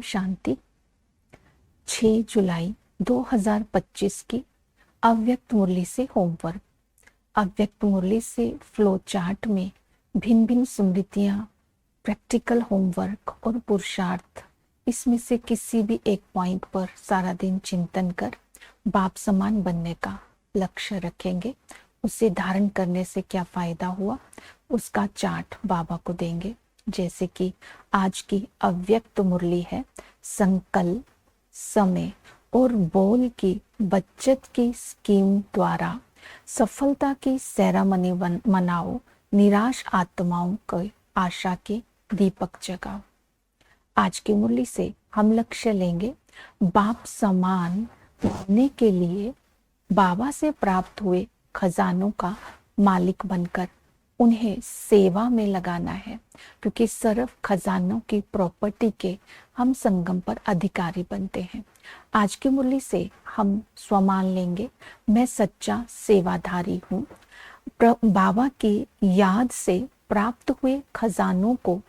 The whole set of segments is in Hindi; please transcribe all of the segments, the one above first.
शांति। 6 जुलाई 2025 की अव्यक्त मुरली से होमवर्क। अव्यक्त मुरली से फ्लो चार्ट में भिन्न भिन्न स्मृतियां, प्रैक्टिकल होमवर्क और पुरुषार्थ, इसमें से किसी भी एक पॉइंट पर सारा दिन चिंतन कर बाप समान बनने का लक्ष्य रखेंगे। उसे धारण करने से क्या फायदा हुआ, उसका चार्ट बाबा को देंगे। जैसे कि आज की अव्यक्त मुरली है, संकल्प, समय और बोल की बचत की स्कीम द्वारा सफलता की सेरेमनी मनाओ, निराश आत्माओं को आशा के दीपक जगाओ। आज की मुरली से हम लक्ष्य लेंगे बाप समान बनने के लिए बाबा से प्राप्त हुए खजानों का मालिक बनकर उन्हें सेवा में लगाना है, क्योंकि सिर्फ खजानों की प्रॉपर्टी के हम संगम पर अधिकारी बनते हैं। आज की मुरली से हम स्वमान लेंगे, मैं सच्चा सेवाधारी हूँ। बाबा की याद से प्राप्त हुए खजानों को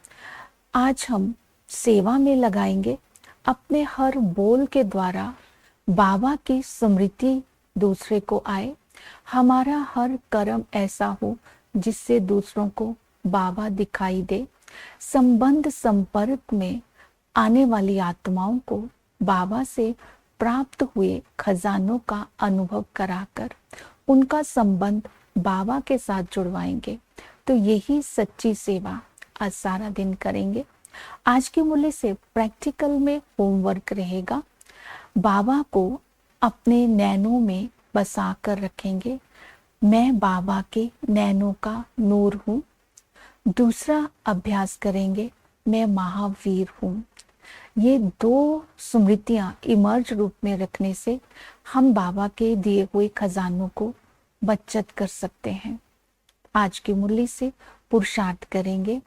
आज हम सेवा में लगाएंगे। अपने हर बोल के द्वारा बाबा की स्मृति दूसरे को आए। हमारा हर कर्म ऐसा हो जिससे दूसरों को बाबा दिखाई दे। संबंध संपर्क में आने वाली आत्माओं को बाबा से प्राप्त हुए खजानों का अनुभव कराकर उनका संबंध बाबा के साथ जुड़वाएंगे। तो यही सच्ची सेवा आज सारा दिन करेंगे। आज की मुरली से प्रैक्टिकल में होमवर्क रहेगा। बाबा को अपने नैनों में बसा कर रखेंगे। मैं बाबा के नैनों का नूर हूँ। दूसरा अभ्यास करेंगे, मैं महावीर हूँ। ये दो स्मृतियां इमर्ज रूप में रखने से हम बाबा के दिए हुए खजानों को बचत कर सकते हैं। आज की मुरली से पुरुषार्थ करेंगे।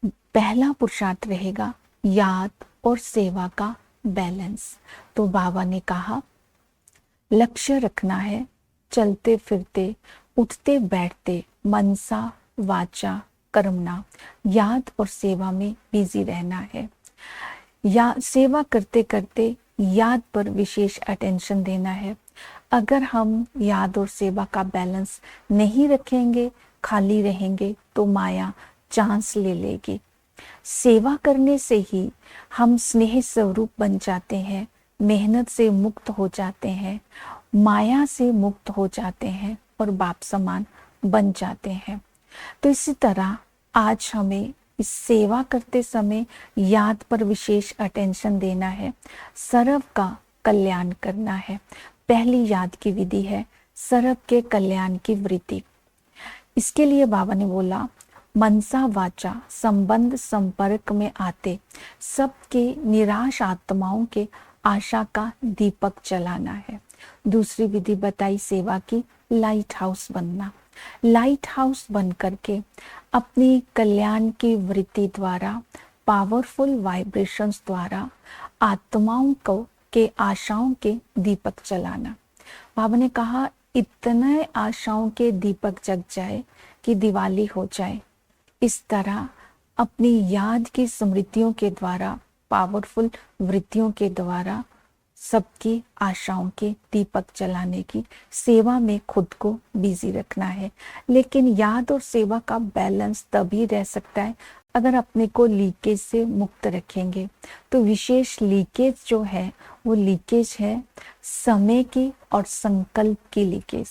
पहला पुरुषार्थ रहेगा याद और सेवा का बैलेंस। तो बाबा ने कहा लक्ष्य रखना है, चलते फिरते, उठते बैठते, मनसा वाचा कर्मणा, याद और सेवा में बिजी रहना है। या सेवा करते करते याद पर विशेष अटेंशन देना है। अगर हम याद और सेवा का बैलेंस नहीं रखेंगे, खाली रहेंगे, तो माया चांस ले लेगी। सेवा करने से ही हम स्नेह स्वरूप बन जाते हैं, मेहनत से मुक्त हो जाते हैं, माया से मुक्त हो जाते हैं और बाप समान बन जाते हैं। तो इसी तरह आज हमें इस सेवा करते समय याद पर विशेष अटेंशन देना है, सर्व का कल्याण करना है। पहली याद की विधि है सर्व के कल्याण की वृत्ति। इसके लिए बाबा ने बोला मनसा वाचा, संबंध संपर्क में आते सबके निराश आत्माओं के आशा का दीपक जलाना है। दूसरी विधि बताई सेवा की, लाइट हाउस बनना। लाइट हाउस बन करके अपनी कल्याण की वृत्ति द्वारा, पावरफुल वाइब्रेशंस द्वारा आत्माओं को के आशाओं के दीपक जलाना। बाबा ने कहा इतने आशाओं के दीपक जग जाए कि दिवाली हो जाए। इस तरह अपनी याद की स्मृतियों के द्वारा, पावरफुल वृत्तियों के द्वारा सबकी आशाओं के दीपक जलाने की सेवा में खुद को बिजी रखना है। लेकिन याद और सेवा का बैलेंस तभी रह सकता है अगर अपने को लीकेज से मुक्त रखेंगे। तो विशेष लीकेज जो है वो लीकेज है समय की और संकल्प की लीकेज।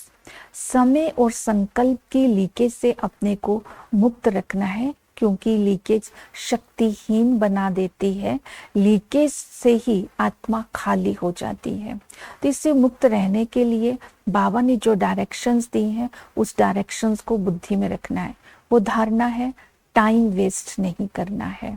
समय और संकल्प की लीकेज से अपने को मुक्त रखना है, क्योंकि लीकेज शक्तिहीन बना देती है। लीकेज से ही आत्मा खाली हो जाती है। तो इससे मुक्त रहने के लिए बाबा ने जो डायरेक्शंस दी हैं उस डायरेक्शंस को बुद्धि में रखना है। वो धारणा है टाइम वेस्ट नहीं करना है,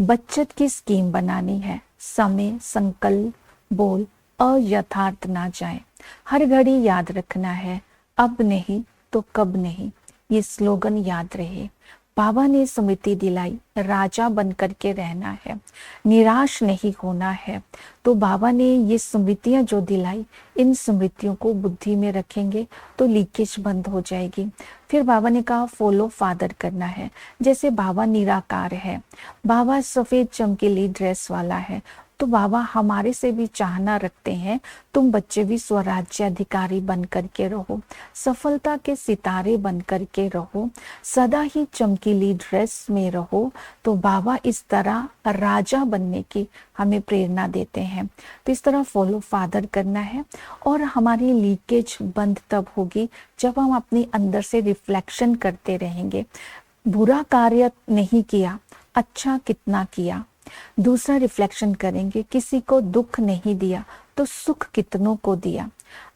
बचत की स्कीम बनानी है। समय, संकल्प, बोल अयथार्थ ना जाए। हर घड़ी याद रखना है, अब नहीं तो कब नहीं। ये स्लोगन याद रहे। बाबा ने स्मृति दिलाई, राजा बन करके रहना है, निराश नहीं होना है। तो बाबा ने ये स्मृतियां जो दिलाई, इन स्मृतियों को बुद्धि में रखेंगे तो लीकेज बंद हो जाएगी। फिर बाबा ने कहा फॉलो फादर करना है। जैसे बाबा निराकार है, बाबा सफेद चमकीली ड्रेस वाला है, तो बाबा हमारे से भी चाहना रखते हैं तुम बच्चे भी स्वराज्य अधिकारी बन करके रहो, सफलता के सितारे बन करके रहो, सदा ही चमकीली ड्रेस में रहो। तो बाबा इस तरह राजा बनने की हमें प्रेरणा देते हैं। तो इस तरह फॉलो फादर करना है। और हमारी लीकेज बंद तब होगी जब हम अपने अंदर से रिफ्लेक्शन करते रहेंगे। बुरा कार्य नहीं किया, अच्छा कितना किया। दूसरा रिफ्लेक्शन करेंगे, किसी को दुख नहीं दिया तो सुख कितनों को दिया।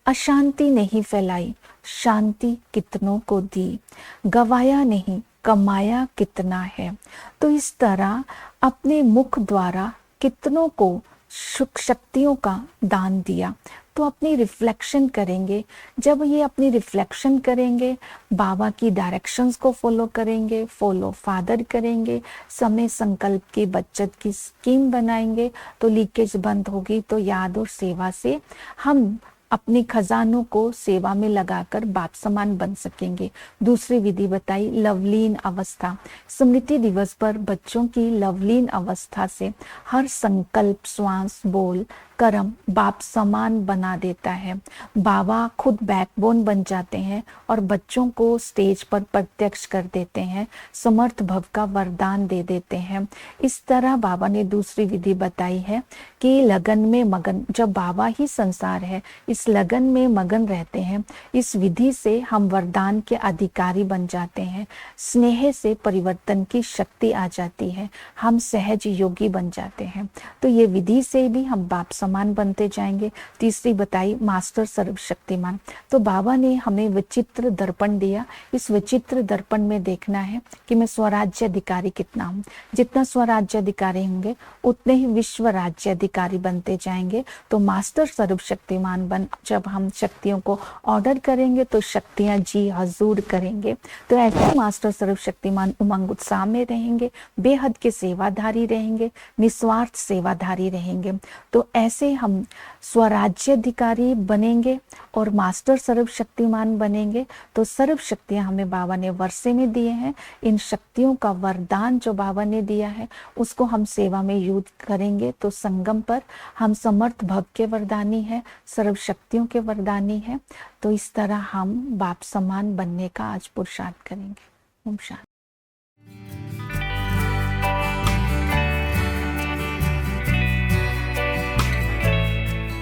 अशांति नहीं फैलाई, शांति कितनों को दी। गवाया नहीं, कमाया कितना है। तो इस तरह अपने मुख द्वारा कितनों को सुख शक्तियों का दान दिया। तो अपनी रिफ्लेक्शन करेंगे। जब ये अपनी रिफ्लेक्शन करेंगे, बाबा की डायरेक्शंस को फॉलो करेंगे, फॉलो फादर करेंगे, समय संकल्प की बचत की स्कीम बनाएंगे, तो लीकेज बंद होगी। तो याद और सेवा से हम अपने खजानों को सेवा में लगाकर बाप समान बन सकेंगे। दूसरी विधि बताई, लवलीन अवस्था। स्मृति दिवस पर बच्चों की लवलीन अवस्था से हर संकल्प, श्वास, बोल, कर्म बाप समान बना देता है। बाबा खुद बैकबोन बन जाते हैं और बच्चों को स्टेज पर प्रत्यक्ष कर देते हैं, समर्थ भव का वरदान दे देते हैं। इस तरह बाबा ने दूसरी विधि बताई है कि लगन में मगन, जब बाबा ही संसार है, इस लगन में मगन रहते हैं। इस विधि से हम वरदान के अधिकारी बन जाते हैं। स्नेह से परिवर्तन की शक्ति आ जाती है, हम सहज योगी बन जाते हैं। तो ये विधि से भी हम बाप समान बनते जाएंगे। तीसरी बताई, मास्टर सर्वशक्तिमान। तो बाबा ने हमें विचित्र दर्पण दिया। इस विचित्र दर्पण में देखना है कि मैं स्वराज्य अधिकारी कितना हूँ। जितना स्वराज्य अधिकारी होंगे उतने ही विश्व राज्य अधिकारी बनते जाएंगे। तो मास्टर सर्वशक्तिमान बन जब हम शक्तियों को ऑर्डर करेंगे तो शक्तियां जी हजूर करेंगे। तो ऐसे मास्टर सर्वशक्तिमान उमंग उत्साह में रहेंगे, बेहद के सेवाधारी रहेंगे, निस्वार्थ सेवाधारी रहेंगे। तो ऐसे हम स्वराज्य अधिकारी बनेंगे और मास्टर सर्वशक्तिमान बनेंगे। तो सर्व शक्तियां हमें बाबा ने वर्षे में दिए हैं। इन शक्तियों का वरदान जो बाबा ने दिया है उसको हम सेवा में यूज करेंगे। तो संगम पर हम समर्थ भव के वरदानी है, सर्व शक्तियों के वरदानी है। तो इस तरह हम बाप समान बनने का आज पुरुषार्थ करेंगे। ओम शांति।